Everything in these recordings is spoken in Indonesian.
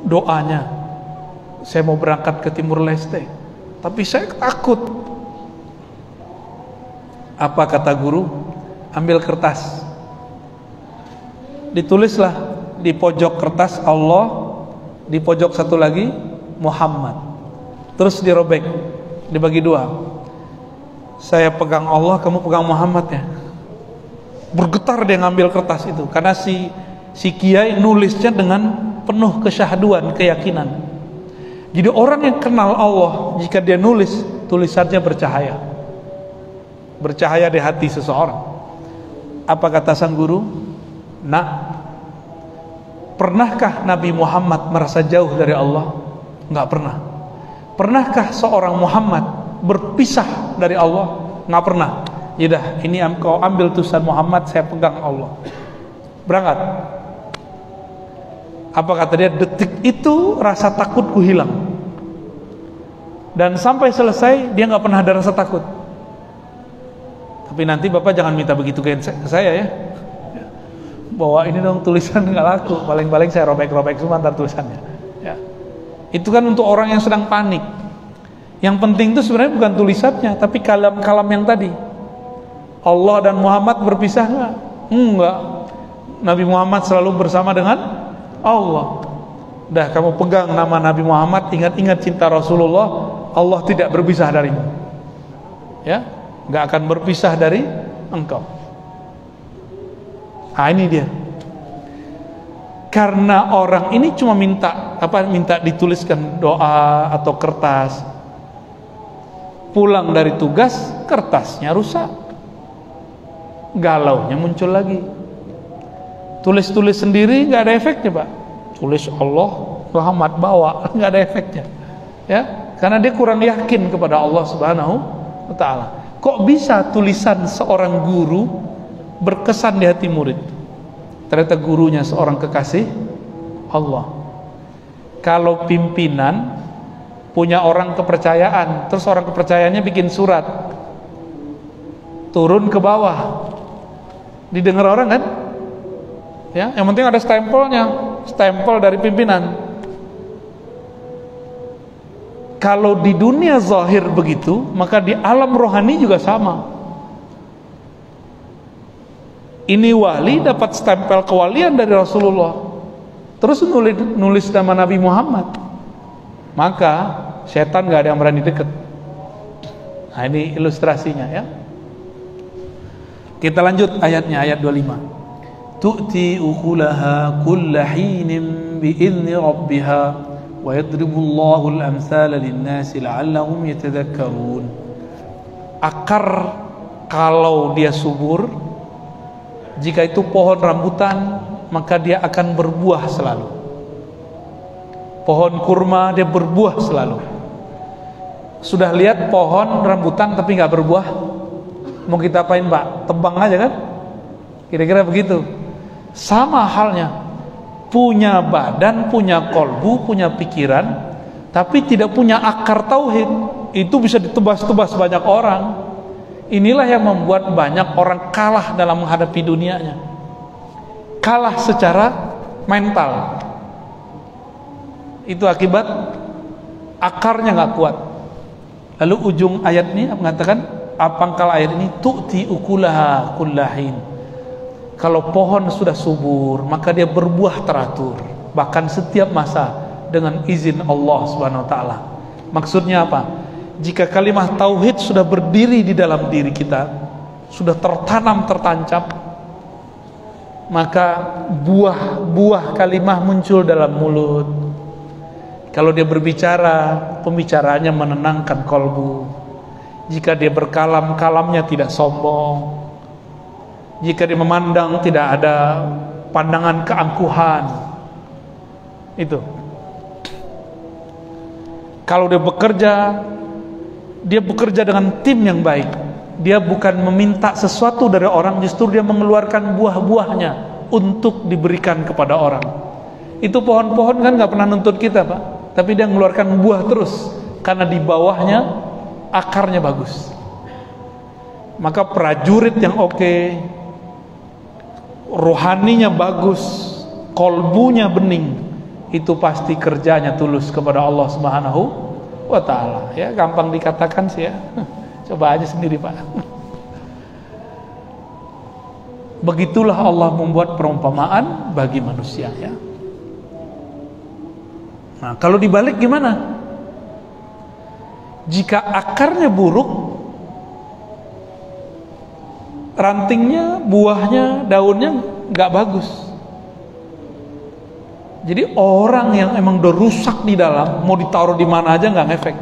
doanya, saya mau berangkat ke Timur Leste, tapi saya takut. Apa kata guru? Ambil kertas, ditulislah di pojok kertas Allah, di pojok satu lagi Muhammad, terus dirobek, dibagi dua. Saya pegang Allah, kamu pegang Muhammad ya. Bergetar dia ngambil kertas itu, karena si kiai nulisnya dengan penuh kesyahduan, keyakinan. Jadi orang yang kenal Allah, jika dia nulis, tulisannya bercahaya, bercahaya di hati seseorang. Apa kata sang guru? Nah, pernahkah Nabi Muhammad merasa jauh dari Allah? Enggak pernah. Pernahkah seorang Muhammad berpisah dari Allah? Enggak pernah. Yaudah, ini kau ambil tulisan Muhammad, saya pegang Allah. Berangkat. Apa kata dia? Detik itu rasa takutku hilang. Dan sampai selesai dia nggak pernah ada rasa takut. Tapi nanti Bapak jangan minta begitu ke saya ya. Bawa ini dong tulisan, nggak laku. Paling-paling saya robek-robek semua ntar tulisannya. Ya. Itu kan untuk orang yang sedang panik. Yang penting itu sebenarnya bukan tulisannya, tapi kalam-kalam yang tadi. Allah dan Muhammad berpisah nggak? Enggak. Nabi Muhammad selalu bersama dengan Allah. Dah kamu pegang nama Nabi Muhammad, ingat-ingat cinta Rasulullah, Allah tidak berpisah darimu. Ya, nggak akan berpisah dari engkau. Nah ini dia. Karena orang ini cuma minta dituliskan doa atau kertas. Pulang dari tugas, kertasnya rusak. Galaunya muncul lagi. Tulis-tulis sendiri nggak ada efeknya, Pak. Tulis Allah, Muhammad bawa, nggak ada efeknya. Ya, karena dia kurang yakin kepada Allah Subhanahu wa Ta'ala. Kok bisa tulisan seorang guru berkesan di hati murid? Ternyata gurunya seorang kekasih Allah. Kalau pimpinan punya orang kepercayaan, terus orang kepercayaannya bikin surat, turun ke bawah, didengar orang kan? Ya, yang penting ada stempelnya, stempel dari pimpinan. Kalau di dunia zahir begitu, maka di alam rohani juga sama. Ini wali dapat stempel kewalian dari Rasulullah, terus nulis nama Nabi Muhammad, maka setan gak ada yang berani deket. Nah ini ilustrasinya ya. Kita lanjut ayatnya, ayat 25. Tu'ti ukulaha kulla hinin bi'izni rabbiha wa yadribullahu al-amthala lin-nasi la'allahum yatadhakkarun. Akar kalau dia subur, jika itu pohon rambutan, maka dia akan berbuah selalu. Pohon kurma dia berbuah selalu. Sudah lihat pohon rambutan tapi nggak berbuah? Mau kita apain, Pak? Tebang aja kan? Kira-kira begitu. Sama halnya, punya badan, punya kolbu, punya pikiran, tapi tidak punya akar tauhid, itu bisa ditebas-tebas banyak orang. Inilah yang membuat banyak orang kalah dalam menghadapi dunianya. Kalah secara mental. Itu akibat akarnya nggak kuat. Lalu ujung ayat ini mengatakan, pangkal ayat ini, tu'ti ukulaha kullahin. Kalau pohon sudah subur, maka dia berbuah teratur, bahkan setiap masa dengan izin Allah Subhanahu wa Ta'ala. Maksudnya apa? Jika kalimah tauhid sudah berdiri di dalam diri kita, sudah tertanam, tertancap, maka buah kalimah muncul dalam mulut. Kalau dia berbicara, pembicaraannya menenangkan kolbu. Jika dia berkalam, kalamnya tidak sombong. Jika dia memandang, tidak ada pandangan keangkuhan. Itu. Kalau dia bekerja dengan tim yang baik. Dia bukan meminta sesuatu dari orang, justru dia mengeluarkan buah-buahnya untuk diberikan kepada orang. Itu pohon-pohon kan gak pernah nuntut kita, Pak, tapi dia mengeluarkan buah terus, karena di bawahnya akarnya bagus. Maka prajurit yang oke, rohaninya bagus, kolbunya bening, itu pasti kerjanya tulus kepada Allah Subhanahu wa ta'ala. Ya, gampang dikatakan sih ya. Coba aja sendiri Pak. Begitulah Allah membuat perumpamaan bagi manusia ya. Nah, kalau dibalik gimana? Jika akarnya buruk, rantingnya, buahnya, daunnya nggak bagus. Jadi orang yang emang udah rusak di dalam, mau ditaruh di mana aja nggak ngefek.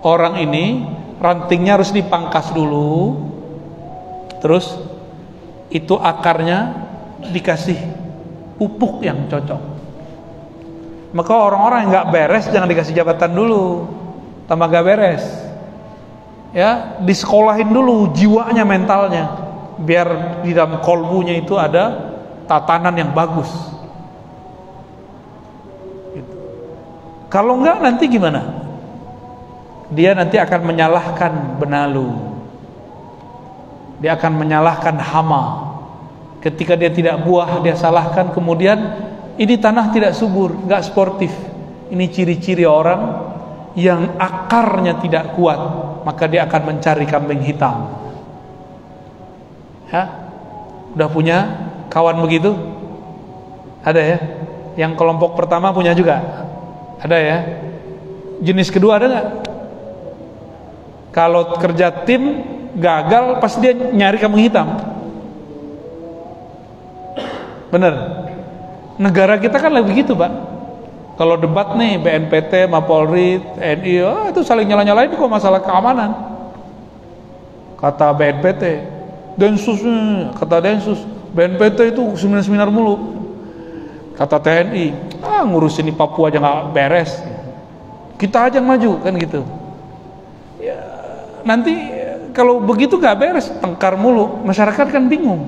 Orang ini rantingnya harus dipangkas dulu, terus itu akarnya dikasih pupuk yang cocok. Maka orang-orang yang nggak beres jangan dikasih jabatan dulu, tambah nggak beres. Ya, disekolahin dulu jiwanya, mentalnya, biar di dalam kolbunya itu ada tatanan yang bagus. Gitu. Kalau enggak nanti gimana? Dia nanti akan menyalahkan benalu, dia akan menyalahkan hama. Ketika dia tidak buah, dia salahkan. Kemudian ini tanah tidak subur, nggak sportif. Ini ciri-ciri orang yang akarnya tidak kuat, maka dia akan mencari kambing hitam. Ya, udah punya kawan begitu? Ada ya? Yang kelompok pertama punya juga? Ada ya? Jenis kedua ada nggak? Kalau kerja tim gagal, pasti dia nyari kambing hitam. Bener? Negara kita kan lagi begitu Pak. Kalau debat nih BNPT, Mapolri, TNI, itu saling nyala-nyalain kok masalah keamanan. Kata BNPT, Densus, kata Densus, BNPT itu seminar-seminar mulu. Kata TNI, ngurusin di Papua aja nggak beres. Kita aja yang maju kan gitu. Ya, nanti kalau begitu nggak beres, tengkar mulu. Masyarakat kan bingung.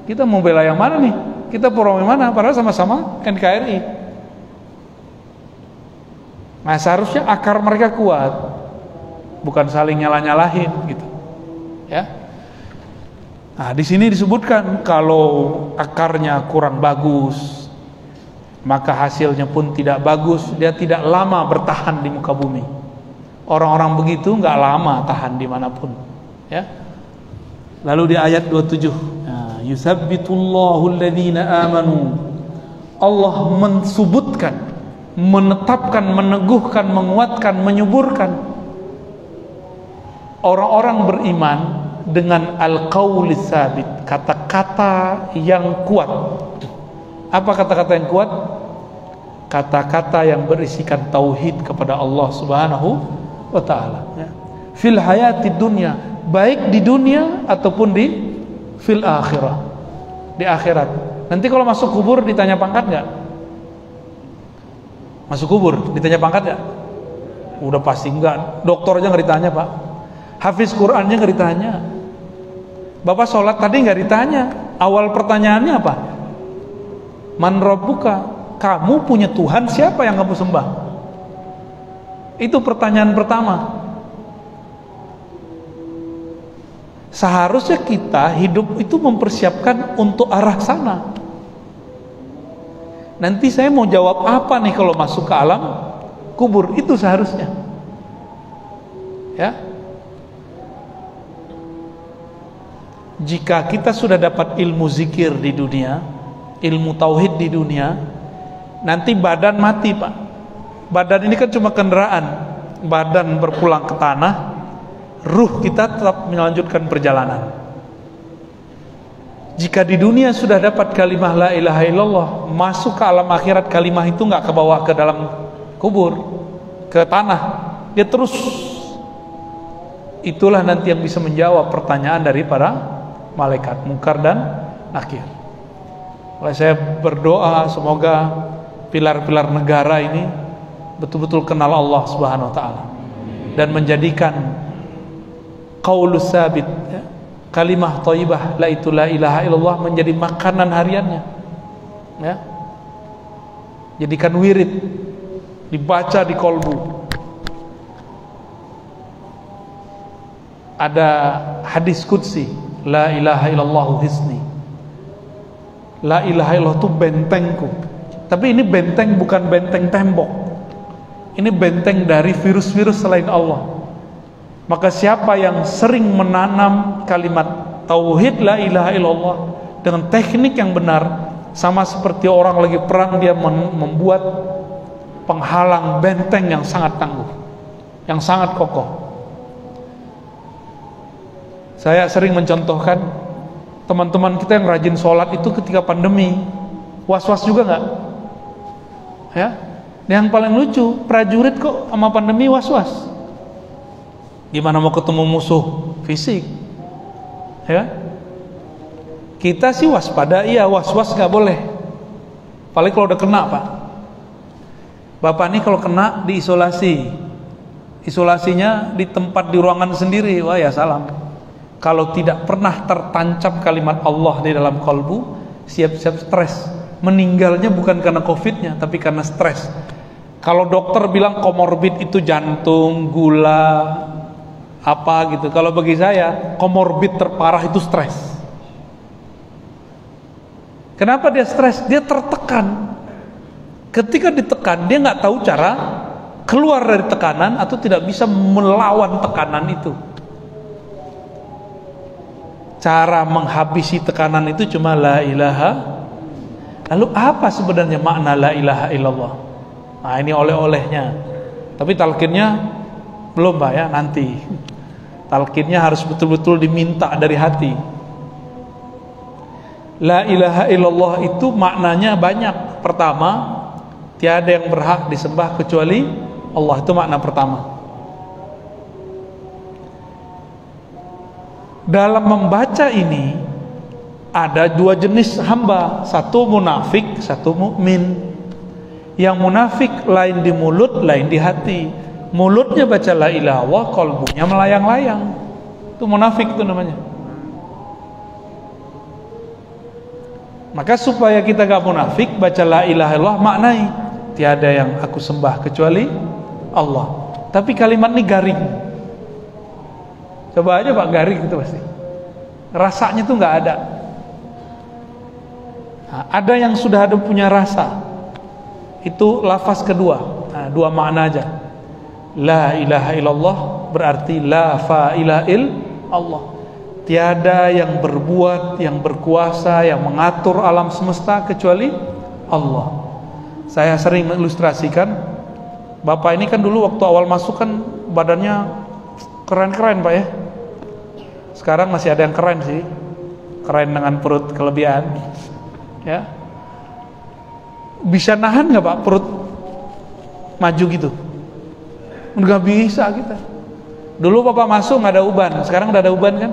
Kita mau bela yang mana nih? Kita pro yang mana? Padahal sama-sama NKRI. Nah, seharusnya akar mereka kuat, bukan saling nyalah-nyalahin gitu. Ya. Nah, di sini disebutkan kalau akarnya kurang bagus, maka hasilnya pun tidak bagus, dia tidak lama bertahan di muka bumi. Orang-orang begitu nggak lama tahan dimanapun. Ya. Lalu di ayat 27, nah, yusabbitullahu alladhina amanu. Allah mensubutkan, menetapkan, meneguhkan, menguatkan, menyuburkan orang-orang beriman dengan al-qaulis sabit, kata-kata yang kuat. Apa kata-kata yang kuat? Kata-kata yang berisikan tauhid kepada Allah Subhanahu wa ta'ala ya. Fil hayati dunya, baik di dunia ataupun di fil akhirah, di akhirat. Nanti kalau masuk kubur ditanya pangkat nggak? Masuk kubur ditanya pangkat gak? Udah pasti enggak. Dokter aja nggak ditanya Pak. Hafiz Qurannya nggak ditanya. Bapak sholat tadi nggak ditanya. Awal pertanyaannya apa? Man rabbuka? Kamu punya Tuhan siapa yang kamu sembah? Itu pertanyaan pertama. Seharusnya kita hidup itu mempersiapkan untuk arah sana. Nanti saya mau jawab apa nih kalau masuk ke alam kubur, itu seharusnya. Ya. Jika kita sudah dapat ilmu zikir di dunia, ilmu tauhid di dunia, nanti badan mati Pak. Badan ini kan cuma kendaraan. Badan berpulang ke tanah, ruh kita tetap melanjutkan perjalanan. Jika di dunia sudah dapat kalimah la ilaha illallah, masuk ke alam akhirat kalimah itu nggak ke bawah ke dalam kubur, ke tanah, dia terus. Itulah nanti yang bisa menjawab pertanyaan dari para malaikat Munkar dan Nakir. Oleh saya berdoa semoga pilar-pilar negara ini betul-betul kenal Allah Subhanahu wa ta'ala dan menjadikan qaulus sabit ya, kalimah thayyibah la ilaha illallah menjadi makanan hariannya ya. Jadikan wirid, dibaca di kolbu. Ada hadis qudsi, la ilaha illallah hisni, la ilaha illallah itu bentengku. Tapi ini benteng bukan benteng tembok. Ini benteng dari virus-virus selain Allah. Maka siapa yang sering menanam kalimat tauhid la ilaha illallah dengan teknik yang benar, sama seperti orang lagi perang, dia membuat penghalang benteng yang sangat tangguh, yang sangat kokoh. Saya sering mencontohkan teman-teman kita yang rajin sholat itu ketika pandemi was-was juga nggak? Ya, yang paling lucu prajurit kok sama pandemi was-was. Gimana mau ketemu musuh fisik? Ya, kita sih waspada, iya, was-was nggak boleh. Paling kalau udah kena, Pak. Bapak ini kalau kena diisolasi, isolasinya di tempat di ruangan sendiri, wah ya salam. Kalau tidak pernah tertancap kalimat Allah di dalam kalbu, siap-siap stres. Meninggalnya bukan karena covidnya, tapi karena stres. Kalau dokter bilang komorbid itu jantung, gula, apa gitu. Kalau bagi saya, komorbid terparah itu stres. Kenapa dia stres? Dia tertekan. Ketika ditekan, dia nggak tahu cara keluar dari tekanan atau tidak bisa melawan tekanan itu. Cara menghabisi tekanan itu cuma la ilaha. Lalu apa sebenarnya makna la ilaha illallah? Nah, ini oleh-olehnya. Tapi talqinnya belum, Pak, ya, nanti. Talqinnya harus betul-betul diminta dari hati. La ilaha illallah itu maknanya banyak. Pertama, tiada yang berhak disembah kecuali Allah. Itu makna pertama. Dalam membaca ini ada dua jenis hamba, satu munafik, satu mukmin. Yang munafik lain di mulut, lain di hati. Mulutnya baca la ilaha illallah, qalbunya melayang-layang. Itu munafik itu namanya. Maka supaya kita gak munafik, baca la ilaha illallah, maknai tiada yang aku sembah kecuali Allah. Tapi kalimat ini garing. Coba aja Pak, garing itu pasti. Rasanya tuh nggak ada. Nah, ada yang sudah ada punya rasa. Itu lafaz kedua. Nah, dua makna aja. La ilaha illallah berarti la fa'ila Allah. Tiada yang berbuat, yang berkuasa, yang mengatur alam semesta kecuali Allah. Saya sering mengilustrasikan, Bapak ini kan dulu waktu awal masuk kan badannya keren-keren, Pak, ya. Sekarang masih ada yang keren sih, keren dengan perut kelebihan, ya. Bisa nahan nggak, Pak, perut maju gitu? Nggak bisa kita. Dulu Bapak masuk nggak ada uban, sekarang udah ada uban kan?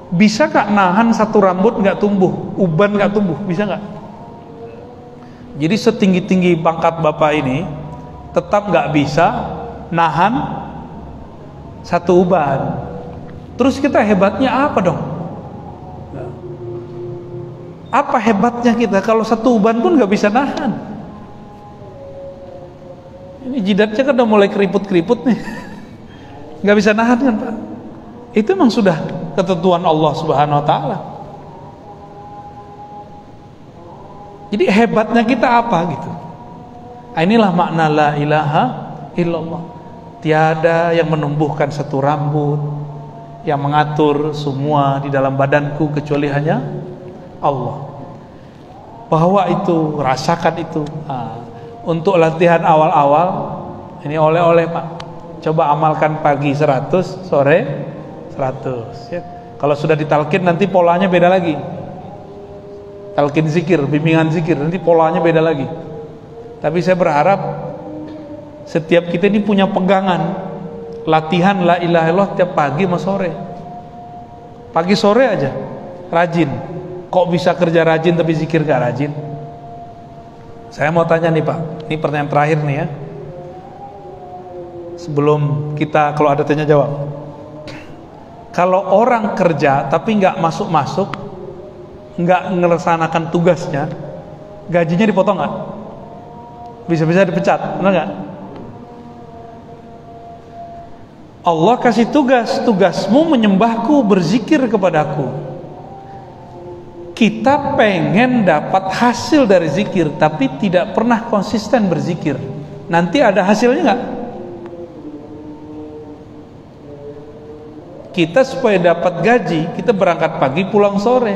Bisa nggak nahan satu rambut nggak tumbuh, uban nggak tumbuh, bisa nggak? Jadi setinggi-tinggi pangkat Bapak ini tetap nggak bisa nahan satu uban. Terus kita hebatnya apa dong? Apa hebatnya kita kalau satu uban pun nggak bisa nahan? Ini jidatnya kan udah mulai keriput-keriput nih, nggak bisa nahan kan, Pak? Itu memang sudah ketentuan Allah Subhanahu Wa Taala. Jadi hebatnya kita apa gitu? Nah, inilah makna la ilaha illallah. Tiada yang menumbuhkan satu rambut, yang mengatur semua di dalam badanku kecuali hanya Allah. Bahwa itu, rasakan itu. Nah, untuk latihan awal-awal ini oleh-oleh, Pak. Coba amalkan pagi 100, sore 100 ya. Kalau sudah ditalkin nanti polanya beda lagi. Talkin zikir, bimbingan zikir, nanti polanya beda lagi. Tapi saya berharap setiap kita ini punya pegangan latihan la ilaha illallah tiap pagi sama sore. Pagi sore aja rajin. Kok bisa kerja rajin tapi zikir gak rajin? Saya mau tanya nih, Pak, ini pertanyaan terakhir nih ya, sebelum kita kalau ada tanya jawab. Kalau orang kerja tapi nggak masuk-masuk, nggak melaksanakan tugasnya, gajinya dipotong nggak? Bisa-bisa dipecat, benar nggak? Allah kasih tugas, tugasmu menyembahku, berzikir kepadaku. Kita pengen dapat hasil dari zikir, tapi tidak pernah konsisten berzikir. Nanti ada hasilnya nggak? Kita supaya dapat gaji, kita berangkat pagi pulang sore.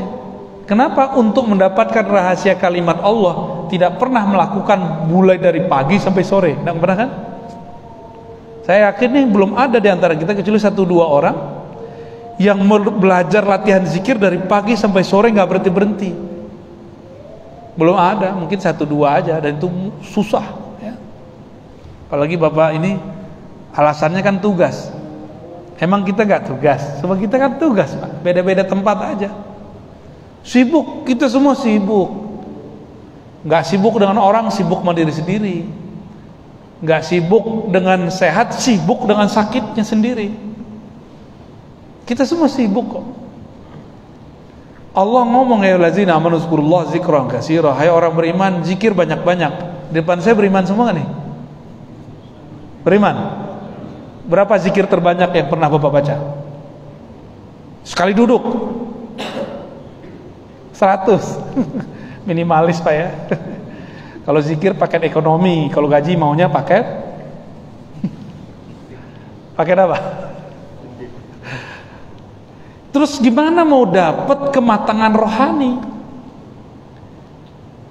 Kenapa? Untuk mendapatkan rahasia kalimat Allah, tidak pernah melakukan mulai dari pagi sampai sore. Tidak pernah kan? Saya yakin nih belum ada di antara kita kecuali 1-2 orang yang belajar latihan zikir dari pagi sampai sore nggak berhenti-berhenti. Belum ada, mungkin 1-2 aja, dan itu susah ya. Apalagi Bapak ini alasannya kan tugas. Emang kita nggak tugas? Semua kita kan tugas, Pak. Beda-beda tempat aja. Sibuk, kita semua sibuk. Nggak sibuk dengan orang, sibuk sama diri sendiri. Nggak sibuk dengan sehat, sibuk dengan sakitnya sendiri. Kita semua sibuk kok. Allah ngomong, ya allazina amanu zkurullaha dzikran katsira. Hai orang beriman, zikir banyak-banyak. Di depan saya beriman semua nih? Beriman? Berapa zikir terbanyak yang pernah Bapak baca? Sekali duduk 100. Minimalis Pak ya. Kalau zikir paket ekonomi, kalau gaji maunya paket apa? Terus gimana mau dapat kematangan rohani?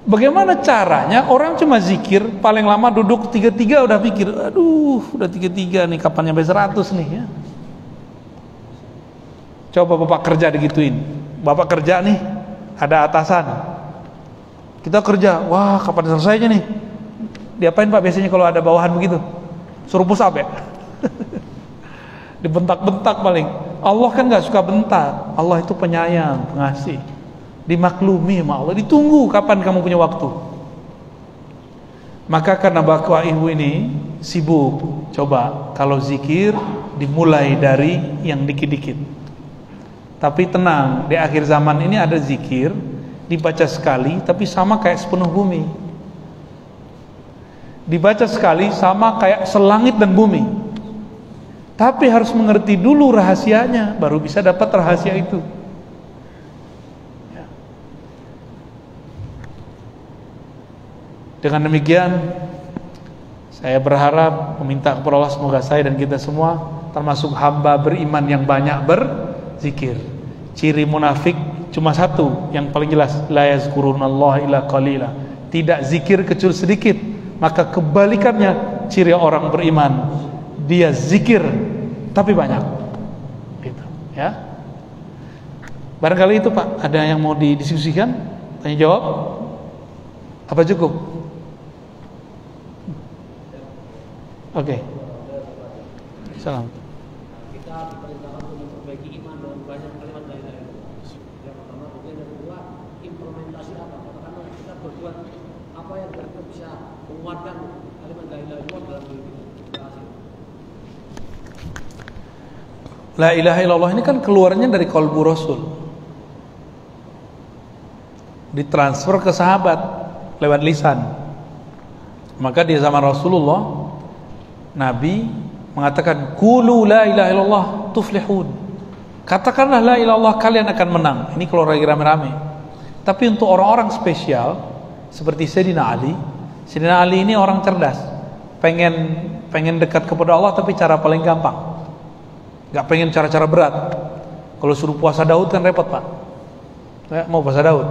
Bagaimana caranya? Orang cuma zikir, paling lama duduk 3-3 udah pikir, aduh udah 3-3 nih, kapan nyampe 100 nih ya. Coba Bapak kerja digituin. Bapak kerja nih, ada atasan, kita kerja, wah kapan selesainya nih? Diapain Pak biasanya kalau ada bawahan begitu? Suruh push up ya? Dibentak-bentak paling. Allah kan gak suka bentak. Allah itu penyayang, pengasih. Dimaklumi sama Allah, ditunggu kapan kamu punya waktu. Maka karena Bapak Ibu ini sibuk, coba kalau zikir dimulai dari yang dikit-dikit. Tapi tenang, di akhir zaman ini ada zikir dibaca sekali tapi sama kayak sepenuh bumi. Dibaca sekali sama kayak selangit dan bumi. Tapi harus mengerti dulu rahasianya, baru bisa dapat rahasia itu. Dengan demikian, saya berharap meminta kepada Allah semoga saya dan kita semua termasuk hamba beriman yang banyak berzikir. Ciri munafik cuma satu, yang paling jelas, la yazkurunallaha illa qalila. Tidak zikir kecuali sedikit. Maka kebalikannya ciri orang beriman, dia zikir tapi banyak. Gitu, ya. Barangkali itu Pak, ada yang mau didiskusikan? Tanya jawab? Apa cukup? Oke. Salam. Kita diperintahkan untuk memperbaiki iman dengan banyak kalimat la ilaha illallah. Yang pertama, kemudian yang kedua, implementasi apa? Katakanlah kita berbuat apa yang kita bisa menguatkan kalimat la ilaha illallah dalam diri kita. La ilaha illallah ini kan keluarnya dari qalbu Rasul, ditransfer ke sahabat lewat lisan. Maka di zaman Rasulullah, Nabi mengatakan qulu la ilaha illallah tuflihun. Katakanlah la ilaha illallah, kalian akan menang. Ini keluar lagi rame-rame. Tapi untuk orang-orang spesial seperti Sayyidina Ali, Sayyidina Ali ini orang cerdas. Pengen dekat kepada Allah tapi cara paling gampang. Gak pengen cara-cara berat. Kalau suruh puasa Daud kan repot Pak. Saya mau puasa Daud.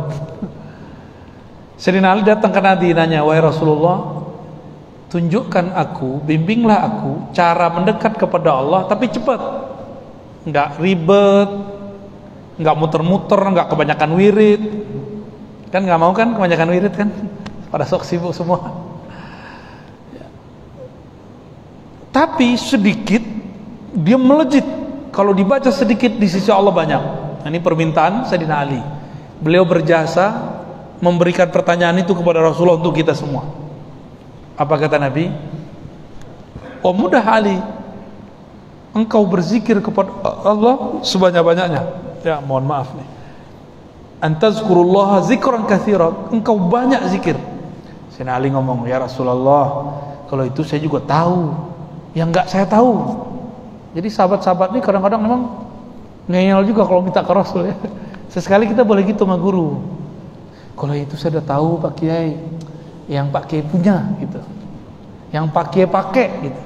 Sayyidina Ali datang ke Nabi, nanya, wahai Rasulullah, tunjukkan aku, bimbinglah aku cara mendekat kepada Allah tapi cepat, nggak ribet, nggak muter-muter, nggak kebanyakan wirid. Kan nggak mau kan kebanyakan wirid kan? Pada sok sibuk semua. Tapi sedikit dia melejit. Kalau dibaca sedikit di sisi Allah banyak. Ini permintaan Sayyidina Ali. Beliau berjasa memberikan pertanyaan itu kepada Rasulullah untuk kita semua. Apa kata Nabi? Oh mudah Ali, engkau berzikir kepada Allah sebanyak-banyaknya. Ya mohon maaf nih. Antazkurullaha zikran katsiran. Engkau banyak zikir. Sayyidina Ali ngomong, ya Rasulullah, kalau itu saya juga tahu. Yang enggak saya tahu. Jadi sahabat-sahabat ini kadang-kadang memang ngeyel juga kalau minta ke Rasul ya. Sesekali kita boleh gitu sama guru. Kalau itu saya udah tahu Pak Kiai, yang Pak Kiai punya gitu, yang Pak Kiai pakai gitu.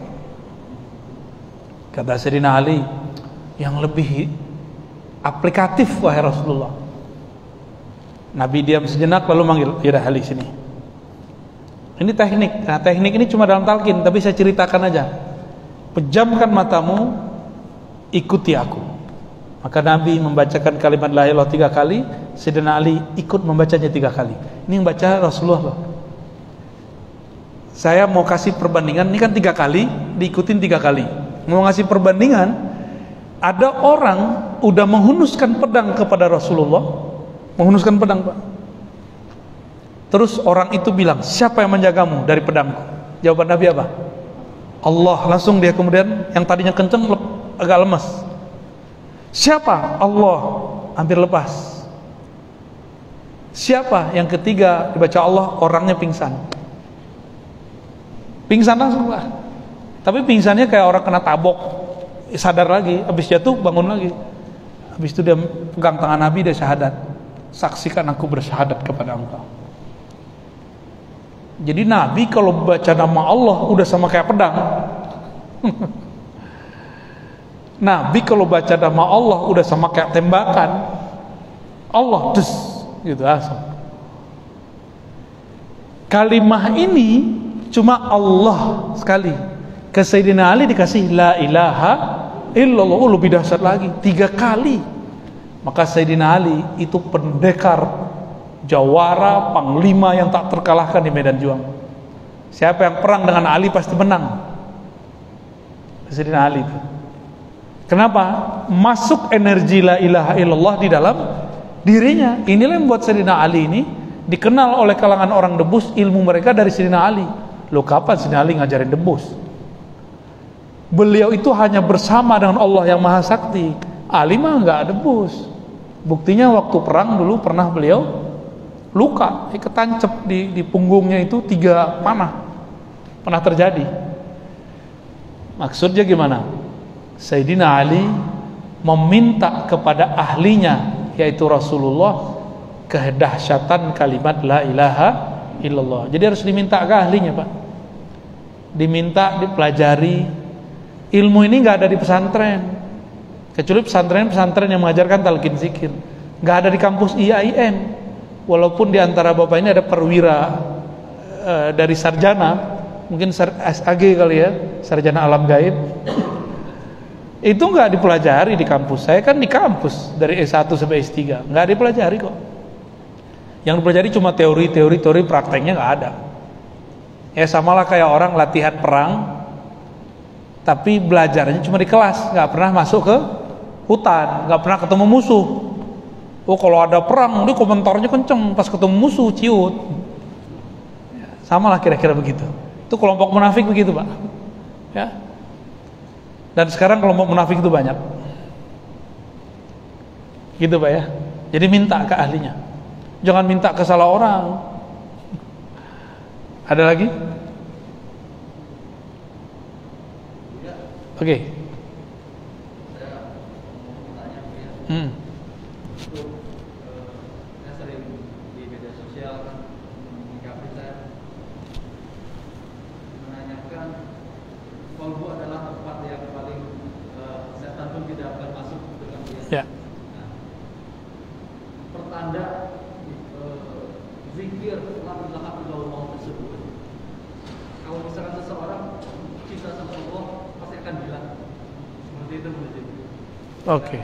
Kata Sayyidina Ali, yang lebih aplikatif wahai Rasulullah. Nabi diam sejenak lalu manggil, "Ya Ali sini." Ini teknik. Nah, teknik ini cuma dalam talqin, tapi saya ceritakan aja. Pejamkan matamu, ikuti aku. Maka Nabi membacakan kalimat la ilaha illallah 3 kali, Sayyidina Ali ikut membacanya 3 kali. Ini yang baca Rasulullah loh. Saya mau kasih perbandingan, ini kan 3 kali, diikutin 3 kali. Mau ngasih perbandingan, ada orang udah menghunuskan pedang kepada Rasulullah, menghunuskan pedang Pak. Terus orang itu bilang, siapa yang menjagamu dari pedangku? Jawaban Nabi apa? Allah. Langsung dia kemudian yang tadinya kenceng agak lemas. Siapa? Allah. Hampir lepas. Siapa? Yang ketiga dibaca Allah, orangnya pingsan. Pingsan langsung lah. Tapi pingsannya kayak orang kena tabok, sadar lagi, habis jatuh bangun lagi. Habis itu dia pegang tangan Nabi, dia syahadat. Saksikan aku bersyahadat kepada engkau. Jadi Nabi kalau baca nama Allah udah sama kayak pedang. Nabi kalau baca nama Allah udah sama kayak tembakan. Allah des gitu langsung. Kalimah ini cuma Allah sekali. Ke Sayyidina Ali dikasih la ilaha illallah, lebih dahsyat lagi 3 kali. Maka Sayyidina Ali itu pendekar, jawara, panglima yang tak terkalahkan di medan juang. Siapa yang perang dengan Ali pasti menang. Sayyidina Ali itu. Kenapa? Masuk energi la ilaha illallah di dalam dirinya. Inilah yang membuat Sayyidina Ali ini dikenal oleh kalangan orang debus, ilmu mereka dari Sayyidina Ali. Loh, kapan Sayyidina Ali ngajarin debus? Beliau itu hanya bersama dengan Allah yang Maha Sakti. Ali mah nggak debus. Buktinya waktu perang dulu pernah beliau luka, ketancep di punggungnya itu 3 panah. Pernah terjadi. Maksudnya gimana? Sayyidina Ali meminta kepada ahlinya, yaitu Rasulullah, kedahsyatan kalimat la ilaha illallah. Jadi harus diminta ke ahlinya Pak. Diminta, dipelajari. Ilmu ini nggak ada di pesantren, kecuali pesantren yang mengajarkan talqin zikir. Nggak ada di kampus IAIN. Walaupun di antara bapak ini ada perwira dari sarjana, mungkin SAG kali ya, sarjana alam gaib. Itu nggak dipelajari di kampus. Saya kan di kampus dari S1 sampai S3, nggak dipelajari kok. Yang dipelajari cuma teori, prakteknya nggak ada. Ya samalah kayak orang latihan perang, tapi belajarnya cuma di kelas, nggak pernah masuk ke hutan, nggak pernah ketemu musuh. Oh kalau ada perang, dia komentarnya kenceng, pas ketemu musuh ciut. Sama lah kira-kira begitu. Itu kelompok munafik begitu Pak. Ya. Dan sekarang kelompok munafik itu banyak. Gitu Pak ya. Jadi minta ke ahlinya. Jangan minta ke salah orang. Ada lagi? Oke. Saya sering di media sosial kan menyikapi, saya menanyakan kolbu adalah tempat yang paling setan pun tidak akan masuk ke dalam dia. Ya. Nah, pertanda zikir la ilaha illallah tersebut, kalau misalkan seseorang cinta sama Allah pasti akan bilang seperti itu menjadi. Oke.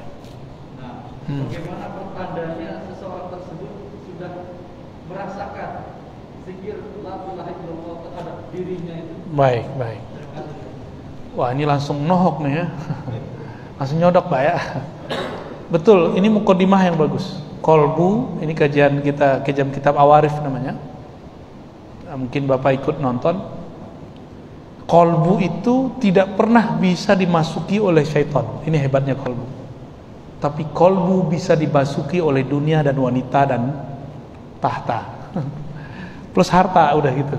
Nah, bagaimana pertandanya seseorang tersebut sudah merasakan zikir la ilaha illallah terhadap dirinya itu? Baik. Wah ini langsung nohok nih ya. Langsung nyodok Pak ya. Betul, ini mukadimah yang bagus. Kolbu, ini kajian kitab Awarif namanya. Mungkin Bapak ikut nonton. Kolbu itu tidak pernah bisa dimasuki oleh syaitan. Ini hebatnya kolbu. Tapi kolbu bisa dimasuki oleh dunia dan wanita dan tahta. Plus harta udah gitu.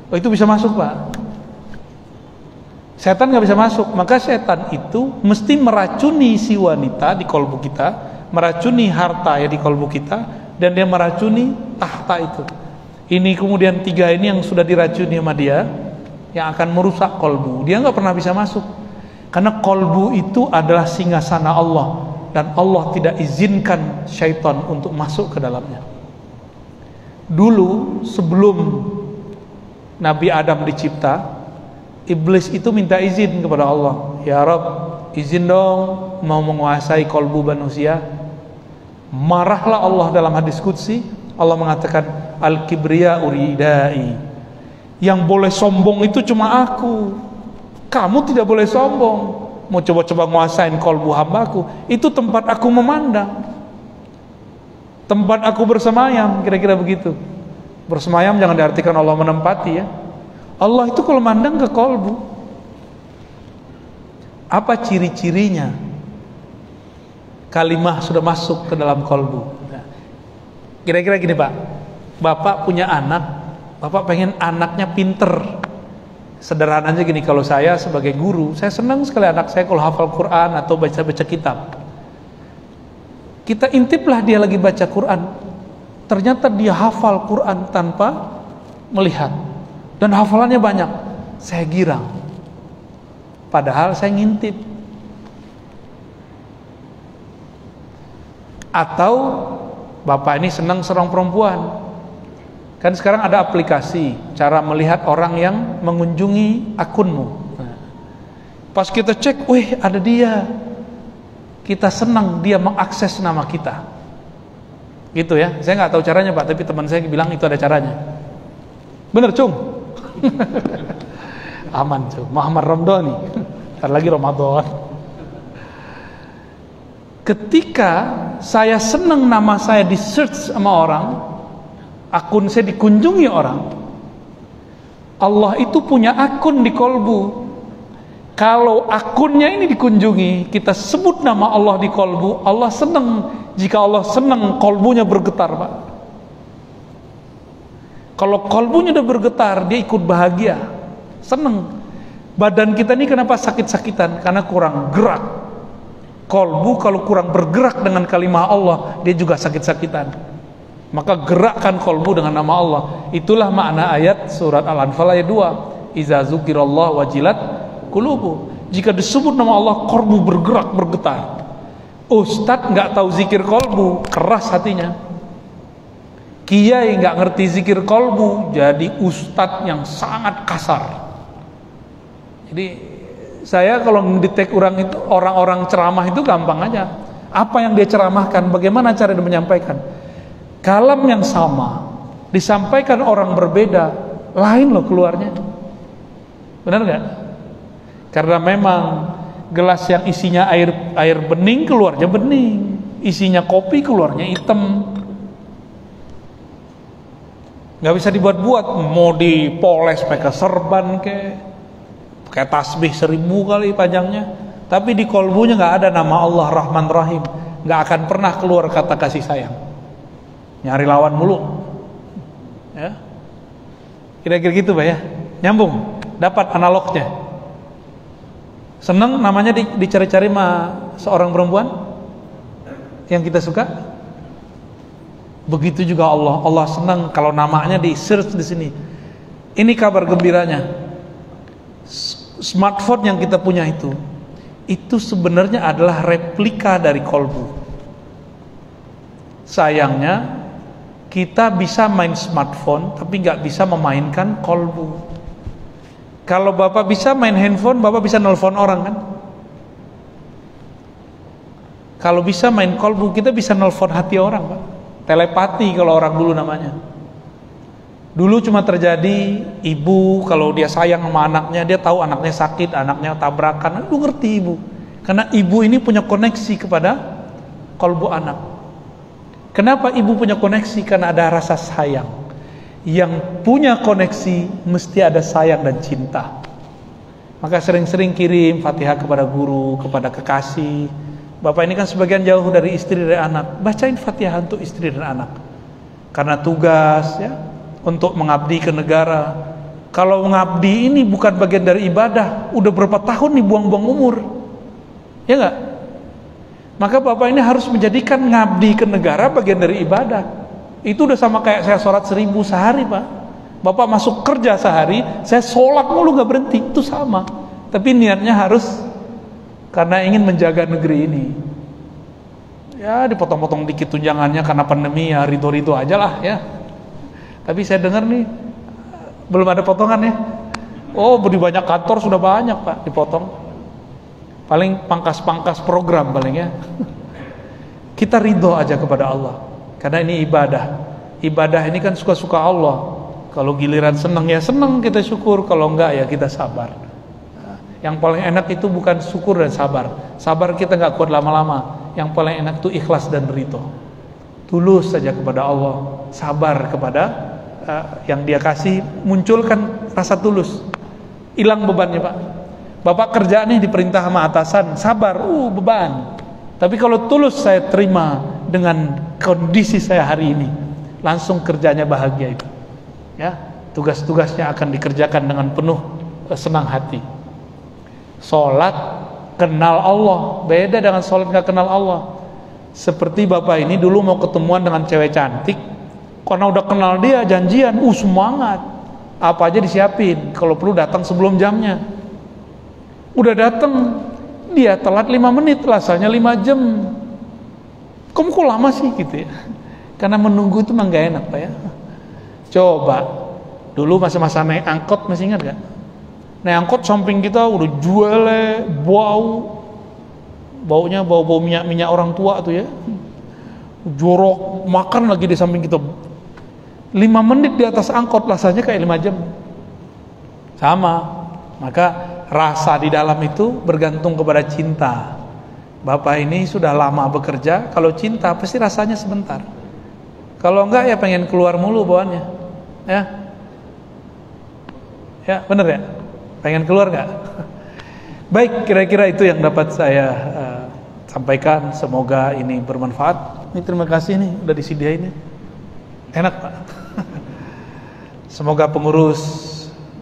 Oh itu bisa masuk Pak. Setan nggak bisa masuk. Maka setan itu mesti meracuni si wanita di kolbu kita, meracuni harta ya di kolbu kita, dan dia meracuni tahta itu. Ini kemudian 3 ini yang sudah diracuni sama dia, yang akan merusak kolbu. Dia nggak pernah bisa masuk, karena kolbu itu adalah singgasana Allah, dan Allah tidak izinkan syaitan untuk masuk ke dalamnya. Dulu sebelum Nabi Adam dicipta, iblis itu minta izin kepada Allah, ya Rabb, izin dong mau menguasai kolbu manusia. Marahlah Allah dalam hadis qudsi. Allah mengatakan, al-kibriya uridai, yang boleh sombong itu cuma aku, kamu tidak boleh sombong. Mau coba-coba nguasain kolbu hambaku, itu tempat aku memandang, tempat aku bersemayam, kira-kira begitu. Bersemayam jangan diartikan Allah menempati ya. Allah itu kalau mandang ke kolbu. Apa ciri-cirinya? Kalimah sudah masuk ke dalam kolbu. Nah, kira-kira gini Pak, Bapak punya anak, Bapak pengen anaknya pinter. Sederhananya gini, kalau saya sebagai guru, saya senang sekali anak saya kalau hafal Quran atau baca-baca kitab. Kita intiplah dia lagi baca Quran, ternyata dia hafal Quran tanpa melihat, dan hafalannya banyak. Saya girang, padahal saya ngintip. Atau Bapak ini senang seorang perempuan, kan sekarang ada aplikasi cara melihat orang yang mengunjungi akunmu. Nah, pas kita cek, wih ada dia, kita senang dia mengakses nama kita, gitu ya. Saya nggak tahu caranya Pak, tapi teman saya bilang itu ada caranya. Bener Cung? Aman Cung, Muhammad Ramdhani. Ntar lagi Ramadan. Ketika saya senang nama saya di search sama orang, akun saya dikunjungi orang, Allah itu punya akun di kolbu. Kalau akunnya ini dikunjungi, kita sebut nama Allah di kolbu, Allah senang. Jika Allah senang, kolbunya bergetar Pak. Kalau kolbunya udah bergetar, dia ikut bahagia, senang. Badan kita ini kenapa sakit-sakitan? Karena kurang gerak. Kolbu kalau kurang bergerak dengan kalimah Allah, dia juga sakit-sakitan. Maka gerakkan kolbu dengan nama Allah. Itulah makna ayat surat Al-Anfal ayat 2. Iza zukirallah wajilat qulubu. Jika disebut nama Allah, kolbu bergerak, bergetar. Ustadz nggak tahu zikir kolbu, keras hatinya. Kiai nggak ngerti zikir kolbu, jadi ustadz yang sangat kasar. Jadi saya kalau mendetek orang ceramah itu gampang aja. Apa yang dia ceramahkan, bagaimana cara dia menyampaikan. Kalam yang sama disampaikan orang berbeda, lain loh keluarnya. Benar nggak? Karena memang gelas yang isinya air bening keluarnya bening, isinya kopi keluarnya hitam. Nggak bisa dibuat-buat, mau dipoles pakai serban kayak tasbih 1000 kali panjangnya, tapi di kolbunya nggak ada nama Allah Rahman Rahim, nggak akan pernah keluar kata kasih sayang. Nyari lawan mulu, ya. Kira-kira gitu Pak ya, nyambung, dapat analognya. Seneng namanya dicari-cari sama seorang perempuan yang kita suka. Begitu juga Allah senang kalau namanya di search di sini. Ini kabar gembiranya. Smartphone yang kita punya itu sebenarnya adalah replika dari kolbu. Sayangnya kita bisa main smartphone tapi nggak bisa memainkan kolbu. Kalau Bapak bisa main handphone, Bapak bisa nelpon orang kan? Kalau bisa main kolbu, kita bisa nelpon hati orang Pak. Telepati kalau orang dulu namanya. Dulu cuma terjadi ibu kalau dia sayang sama anaknya, dia tahu anaknya sakit, anaknya tabrakan, itu ngerti ibu. Karena ibu ini punya koneksi kepada kolbu anak. Kenapa ibu punya koneksi? Karena ada rasa sayang. Yang punya koneksi mesti ada sayang dan cinta. Maka sering-sering kirim Fatihah kepada guru, kepada kekasih. Bapak ini kan sebagian jauh dari istri dan anak, bacain Fatihah untuk istri dan anak. Karena tugas ya, untuk mengabdi ke negara. Kalau mengabdi ini bukan bagian dari ibadah, udah berapa tahun nih buang-buang umur, ya nggak? Maka Bapak ini harus menjadikan ngabdi ke negara bagian dari ibadah. Itu udah sama kayak saya sholat 1000 sehari, Pak. Bapak masuk kerja sehari, saya sholat mulu gak berhenti, itu sama. Tapi niatnya harus karena ingin menjaga negeri ini. Ya dipotong-potong dikit tunjangannya karena pandemi, ya ridho-ridho aja lah ya. Tapi saya dengar nih belum ada potongan ya. Oh, di banyak kantor sudah banyak, Pak, dipotong. Paling pangkas-pangkas program paling ya. Kita ridho aja kepada Allah, karena ini ibadah. Ibadah ini kan suka-suka Allah. Kalau giliran senang ya senang, kita syukur. Kalau enggak ya kita sabar. Yang paling enak itu bukan syukur dan sabar. Sabar kita enggak kuat lama-lama. Yang paling enak itu ikhlas dan ridho. Tulus saja kepada Allah. Sabar kepada yang Dia kasih. Munculkan rasa tulus. Hilang bebannya, Pak. Bapak kerja nih diperintah sama atasan, sabar, beban. Tapi kalau tulus saya terima dengan kondisi saya hari ini, langsung kerjanya bahagia itu. Ya, tugas-tugasnya akan dikerjakan dengan penuh senang hati. Sholat kenal Allah, beda dengan sholat gak kenal Allah. Seperti bapak ini dulu mau ketemuan dengan cewek cantik, karena udah kenal dia, janjian, semangat, apa aja disiapin, kalau perlu datang sebelum jamnya. Udah datang, dia telat 5 menit, rasanya 5 jam. Kamu kok lama sih gitu ya? Karena menunggu itu memang gak enak, Pak ya. Coba dulu masa-masa naik angkot, masih ingat gak? Naik angkot samping kita udah jual, baunya bau minyak orang tua tuh ya, jorok, makan lagi di samping kita. 5 menit di atas angkot rasanya kayak 5 jam. Sama. Maka rasa di dalam itu bergantung kepada cinta. Bapak ini sudah lama bekerja, kalau cinta pasti rasanya sebentar. Kalau enggak ya pengen keluar mulu bawaannya. Ya bener ya, pengen keluar nggak? Baik, kira-kira itu yang dapat saya sampaikan. Semoga ini bermanfaat. Ini terima kasih nih udah disediain ya. Enak, Pak. Semoga pengurus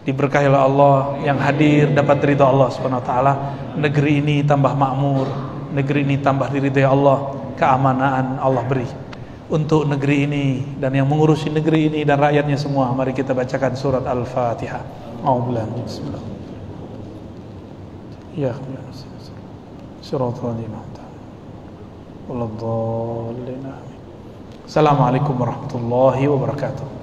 diberkahi oleh Allah, yang hadir dapat ridha Allah Subhanahu wa taala. Negeri ini tambah makmur, negeri ini tambah diridhai Allah, keamanan Allah beri untuk negeri ini dan yang mengurusi negeri ini dan rakyatnya semua. Mari kita bacakan surat Al-Fatihah. A'udzubillahi bismillah. Ya Assalamualaikum warahmatullahi wabarakatuh.